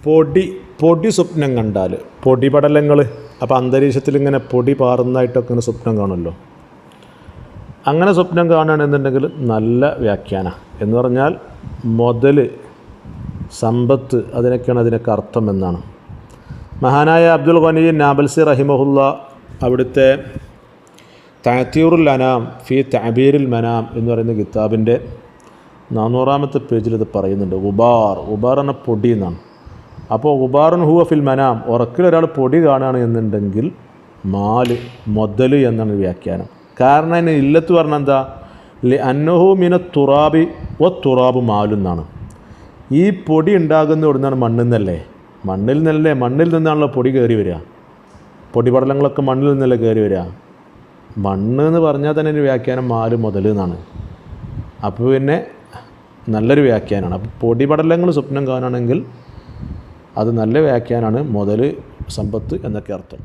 പൊടി സ്വപ്നം കണ്ടാൽ പൊടിപടലങ്ങൾ, അപ്പോൾ അന്തരീക്ഷത്തിൽ ഇങ്ങനെ പൊടി പാറുന്നതായിട്ടൊക്കെ ഇങ്ങനെ സ്വപ്നം കാണുമല്ലോ. അങ്ങനെ സ്വപ്നം കാണുകയാണെന്നുണ്ടെങ്കിൽ നല്ല വ്യാഖ്യാന എന്ന് പറഞ്ഞാൽ മുതൽ, സമ്പത്ത്, അതിനൊക്കെ അർത്ഥം എന്നാണ്. മഹാനായ അബ്ദുൽ ഗനി നാബൽസി റഹിമഹുല്ല അവിടുത്തെ തഅ്തീറുൽ അനാം ഫി തഅബീരിൽ മനാം എന്ന് പറയുന്ന കിതാബിൻ്റെ 400-ാമത്തെ പേജിൽ ഇത് പറയുന്നുണ്ട്. ഉബാർ എന്ന പൊടി എന്നാണ്. അപ്പോൾ ഉബാറുൻ ഹുവ ഫിൽ മനാം, ഉറക്കിലൊരാൾ പൊടി കാണുകയാണ് എന്നുണ്ടെങ്കിൽ മുതൽ എന്നാണ് വ്യാഖ്യാനം. കാരണം അതിന് ഇല്ലത്ത് പറഞ്ഞാൽ എന്താ, അന്നഹു മിന തുറാബി തുറാബ് മാലുന്നാണ്. ഈ പൊടി ഉണ്ടാകുന്ന ഇവിടുന്നാണ് മണ്ണിൽ നിന്നല്ലേ, മണ്ണിൽ നിന്നാണല്ലോ പൊടി കയറി വരിക. പൊടിപടലങ്ങളൊക്കെ മണ്ണിൽ നിന്നല്ലേ കയറി വരിക. മണ്ണ് എന്ന് പറഞ്ഞാൽ തന്നെ ഒരു വ്യാഖ്യാനം മുതൽ എന്നാണ്. അപ്പോൾ പിന്നെ നല്ലൊരു വ്യാഖ്യാനമാണ്. അപ്പോൾ പൊടിപടലങ്ങൾ സ്വപ്നം കാണുകയാണെങ്കിൽ അത് നല്ല വ്യാഖ്യാനമാണ്, മുതൽ, സമ്പത്ത് എന്നൊക്കെ അർത്ഥം.